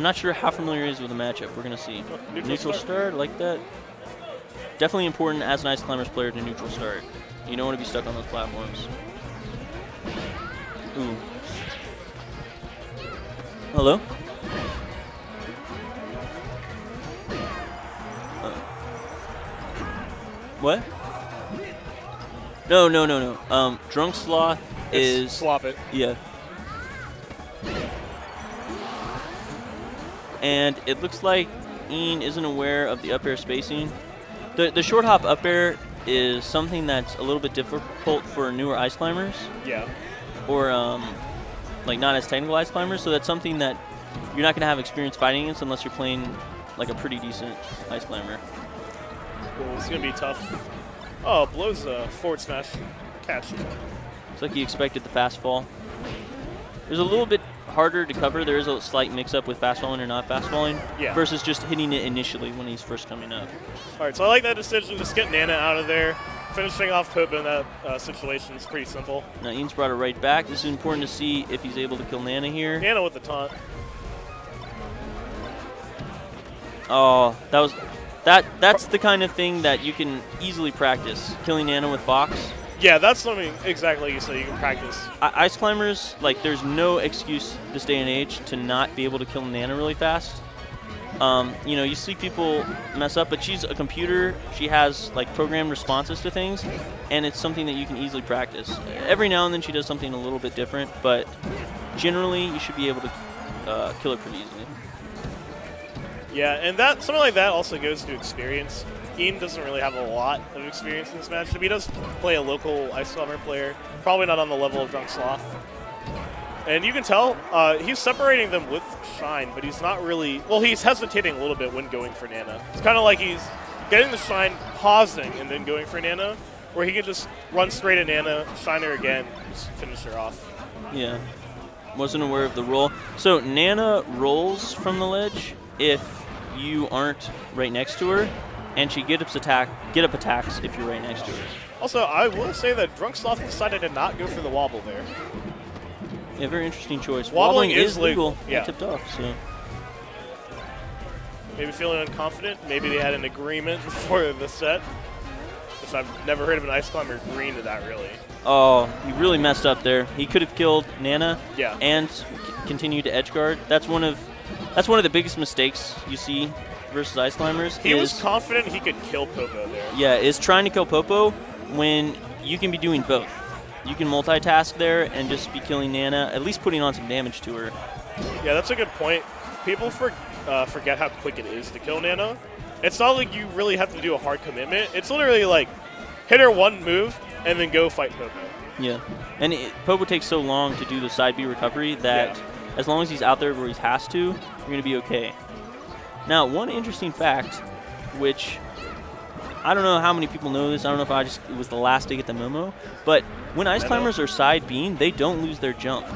I'm not sure how familiar he is with the matchup. We're going to see. Neutral start, like that. Definitely important as an Ice Climbers player to neutral start. You don't want to be stuck on those platforms. Ooh. Hello? What? No. Drunksloth is... Swap it. Yeah. And it looks like Ian isn't aware of the up air spacing. The short hop up air is something that's a little bit difficult for newer ice climbers. Yeah. Or like not as technical ice climbers. So that's something that you're not going to have experience fighting against unless you're playing like a pretty decent ice climber. Cool. It's going to be tough. Oh, blows a forward smash catch. Looks like he expected the fast fall. There's a little bit harder to cover. There is a slight mix-up with fast falling or not fast falling versus just hitting it initially when he's first coming up. All right, so I like that decision. Just get Nana out of there. Finishing off Popo in that situation is pretty simple. Now Ian's brought it right back. This is important to see if he's able to kill Nana here. Nana with the taunt. Oh, that's the kind of thing that you can easily practice. Killing Nana with Fox. Yeah, that's something exactly you said you can practice. Ice climbers, like, there's no excuse this day and age to not be able to kill Nana really fast. You know, you see people mess up, but she's a computer. She has, like, programmed responses to things, and it's something that you can easily practice. Every now and then she does something a little bit different, but generally you should be able to kill her pretty easily. Yeah, and that something like that also goes to experience. Ian doesn't really have a lot of experience in this matchup. He does play a local Ice Climber player, probably not on the level of Drunksloth. And you can tell he's separating them with Shine, but he's not really... Well, he's hesitating a little bit when going for Nana. It's kind of like he's getting the Shine, pausing, and then going for Nana, where he can just run straight at Nana, Shine her again, just finish her off. Yeah. Wasn't aware of the roll. So Nana rolls from the ledge if you aren't right next to her, and she get up attacks if you're right next to her. Also, I will say that Drunksloth decided to not go for the wobble there. Yeah, very interesting choice. Wobbling is legal. Yeah. Tipped off, so. Maybe feeling unconfident. Maybe they had an agreement before the set. Which I've never heard of an Ice Climber agreeing to that, really. Oh, he really messed up there. He could have killed Nana and continued to edge guard. That's one of the biggest mistakes you see versus Ice Climbers. He was confident he could kill Popo there. Yeah, is trying to kill Popo when you can be doing both. You can multitask there and just be killing Nana, at least putting on some damage to her. Yeah, that's a good point. People forget how quick it is to kill Nana. It's not like you really have to do a hard commitment. It's literally like hit her one move and then go fight Popo. Yeah, and Popo takes so long to do the side B recovery that as long as he's out there where he has to, you're going to be okay. Now, one interesting fact, which I don't know how many people know this. I don't know if it was the last to get the memo, but when Ice Climbers are side B'ing, they don't lose their jump.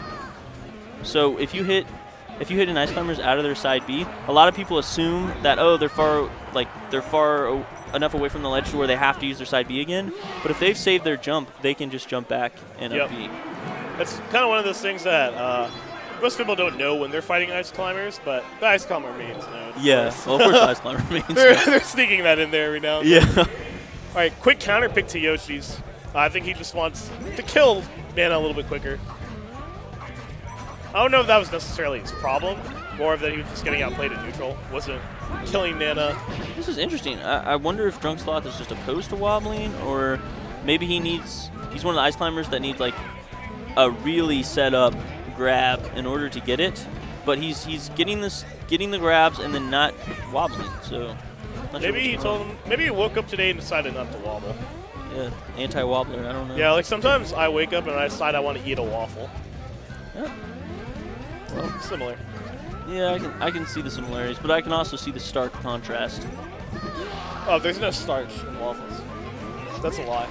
So if you hit an Ice Climbers out of their side B, a lot of people assume that they're far enough away from the ledge to where they have to use their side B again. But if they've saved their jump, they can just jump back and up B. It's kind of one of those things that most people don't know when they're fighting Ice Climbers, but the Ice Climber mains know. Yeah, well, of course the Ice Climber mains they're sneaking that in there every now and then. Yeah. All right, quick counter pick to Yoshi's. I think he just wants to kill Nana a little bit quicker. I don't know if that was necessarily his problem. More of that he was just getting outplayed at neutral. Wasn't killing Nana. This is interesting. I wonder if Drunksloth is just opposed to wobbling, or maybe he's one of the Ice Climbers that needs like a really set up grab in order to get it, but he's getting the grabs and then not wobbling. So maybe he told him. Maybe he woke up today and decided not to wobble. Yeah, anti-wobbler. I don't know. Yeah, like sometimes I wake up and I decide I want to eat a waffle. Yeah. Well, similar. Yeah, I can see the similarities, but I can also see the stark contrast. Oh, there's no starch in waffles. That's a lie.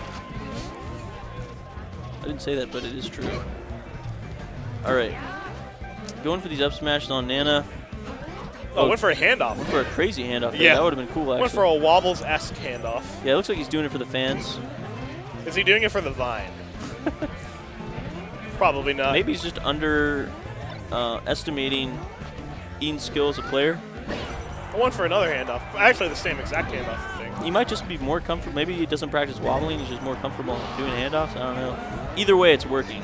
I didn't say that, but it is true. All right. Going for these up smashes on Nana. Oh, went for a handoff. Went for a crazy handoff. Yeah. That would have been cool, actually. Went for a Wobbles-esque handoff. Yeah, it looks like he's doing it for the fans. Is he doing it for the Vine? Probably not. Maybe he's just estimating Ian's skill as a player. I went for another handoff. Actually, the same exact handoff thing. He might just be more comfortable. Maybe he doesn't practice wobbling. He's just more comfortable doing handoffs. I don't know. Either way, it's working.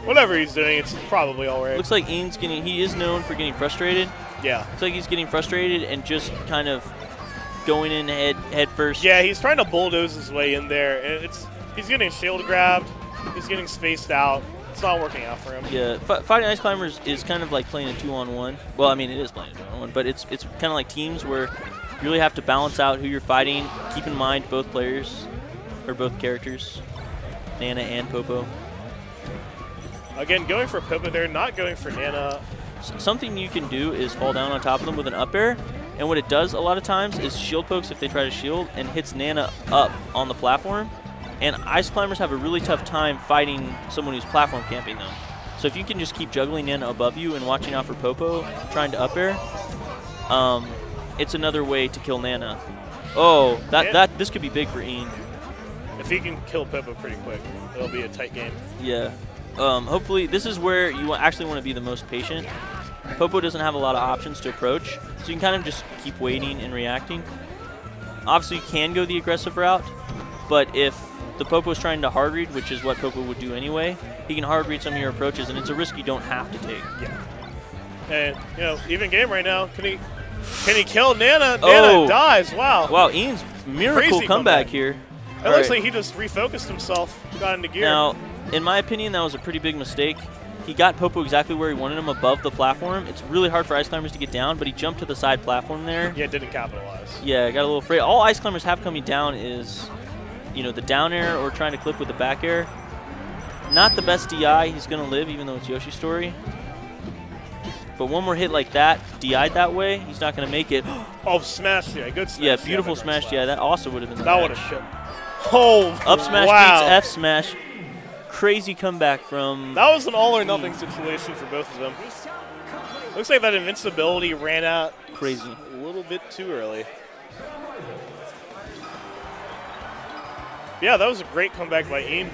Whatever he's doing, it's probably all right. Looks like Ian's getting. He is known for getting frustrated. Yeah. Looks like he's getting frustrated and just kind of going in head first. Yeah, he's trying to bulldoze his way in there, and he's getting shield grabbed. He's getting spaced out. It's not working out for him. Yeah, fighting Ice Climbers is kind of like playing a 2-on-1. Well, I mean, it is playing a 2-on-1, but it's kind of like teams where you really have to balance out who you're fighting. Keep in mind both players, or both characters, Nana and Popo. Again, going for Popo there, not going for Nana. Something you can do is fall down on top of them with an up air, and what it does a lot of times is shield pokes if they try to shield and hits Nana up on the platform. And Ice Climbers have a really tough time fighting someone who's platform camping them. So if you can just keep juggling Nana above you and watching out for Popo trying to up air, it's another way to kill Nana. Oh, this could be big for Ian. If he can kill Popo pretty quick, it'll be a tight game. Yeah. Hopefully, this is where you actually want to be the most patient. Popo doesn't have a lot of options to approach, so you can kind of just keep waiting and reacting. Obviously, you can go the aggressive route, but if the Popo is trying to hard read, which is what Popo would do anyway, he can hard read some of your approaches, and it's a risk you don't have to take. Yeah. And, even game right now. Can he kill Nana? Nana dies. Wow. Wow, Ian's miracle Crazy comeback here. It looks like he just refocused himself, got into gear. Now, in my opinion, that was a pretty big mistake. He got Popo exactly where he wanted him, above the platform. It's really hard for Ice Climbers to get down, but he jumped to the side platform there. Yeah, didn't capitalize. Yeah, got a little afraid. All Ice Climbers have coming down is, the down air or trying to clip with the back air. Not the best DI. He's going to live, even though it's Yoshi's story. But one more hit like that, DI'd that way, he's not going to make it. Oh, smash DI. Good smash. Yeah, beautiful smash DI. That also would have been the That would have shit. Oh, up smash wow. beats F smash. Crazy comeback from... That was an all-or-nothing situation for both of them. Looks like that invincibility ran out crazy a little bit too early. Yeah, that was a great comeback by Ian.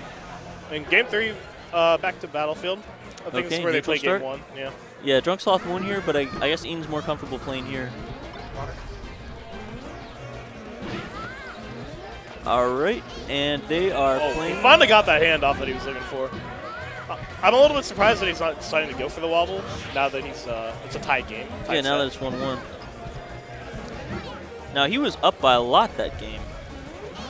In Game 3, back to Battlefield. I think this is where they play Game 1. Yeah. Yeah, Drunksloth won here, but I guess Ian's more comfortable playing here. All right, and they are playing. He finally got that handoff that he was looking for. I'm a little bit surprised that he's not deciding to go for the wobble now that he's it's a tied game. Yeah, now that it's 1-1. Now, he was up by a lot that game.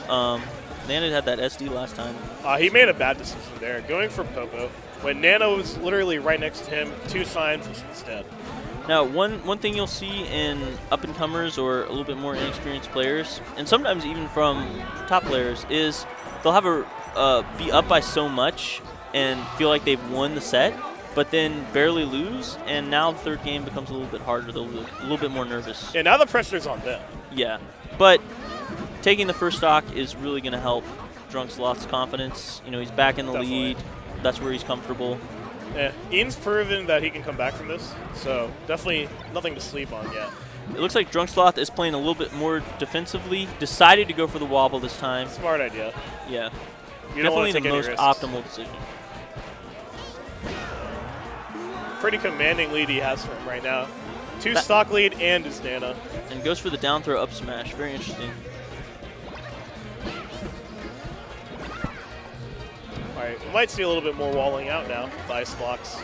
Nana had that SD last time. He made a bad decision there, going for Popo when Nana was literally right next to him. 2 signs instead. Now, one thing you'll see in up-and-comers or a little bit more inexperienced players, and sometimes even from top players, is they'll have be up by so much and feel like they've won the set, but then barely lose, and now the third game becomes a little bit harder. They'll be a little bit more nervous. Yeah, now the pressure's on them. Yeah, but taking the first stock is really going to help Drunksloth's confidence. He's back in the lead. That's where he's comfortable. Yeah, Ian's proven that he can come back from this, so definitely nothing to sleep on yet. It looks like Drunksloth is playing a little bit more defensively. Decided to go for the wobble this time. Smart idea. Yeah. You don't want Definitely to take the any most risks. optimal decision. Pretty commanding lead he has for him right now. 2 stock lead and his Nana. And goes for the down throw up smash. Very interesting. Alright, we might see a little bit more walling out now with ice blocks.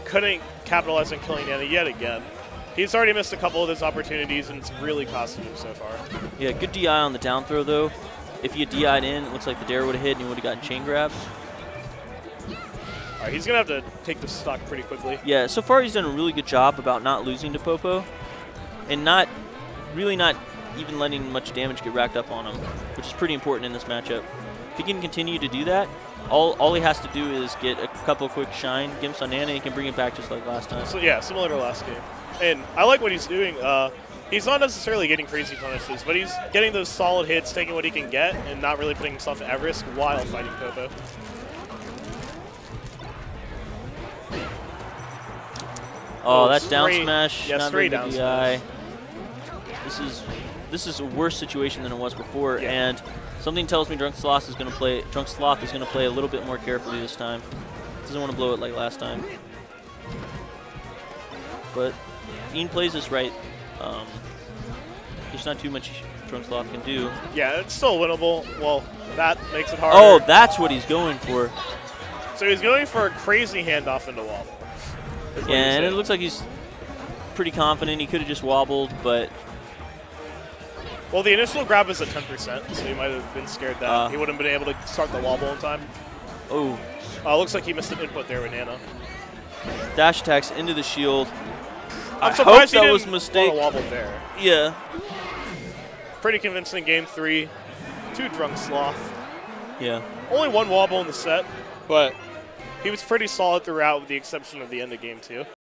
Couldn't capitalize on killing Nana yet again. He's already missed a couple of those opportunities, and it's really costing him so far. Yeah, good DI on the down throw, though. If he had DI'd in, it looks like the dare would have hit, and he would have gotten chain grabs. All right, he's going to have to take the stock pretty quickly. Yeah, so far he's done a really good job about not losing to Popo and not even letting much damage get racked up on him, which is pretty important in this matchup. If he can continue to do that, all he has to do is get a couple of quick shine gimps on Nana, and he can bring it back just like last time. So yeah, similar to last game. And I like what he's doing. He's not necessarily getting crazy punishes, but he's getting those solid hits, taking what he can get, and not really putting himself at risk while fighting Popo. Oh, that's down smash. Yeah, not straight very down good smash. This is a worse situation than it was before, Yeah. and something tells me Drunksloth is going to play a little bit more carefully this time. Doesn't want to blow it like last time. But if Ian plays this right, there's not too much Drunksloth can do. Yeah, it's still winnable. Well, that makes it harder. Oh, that's what he's going for. So he's going for a crazy handoff into wobble. Yeah, and it looks like he's pretty confident. He could have just wobbled, but... Well, the initial grab is at 10%, so he might have been scared that he wouldn't have been able to start the wobble in time. Oh. Looks like he missed an input there with Nana. Dash attacks into the shield. I'm I surprised hope he that was a didn't mistake. want to wobble there. Yeah. Pretty convincing game 3 to Drunksloth. Yeah. Only one wobble in the set, but he was pretty solid throughout with the exception of the end of game 2.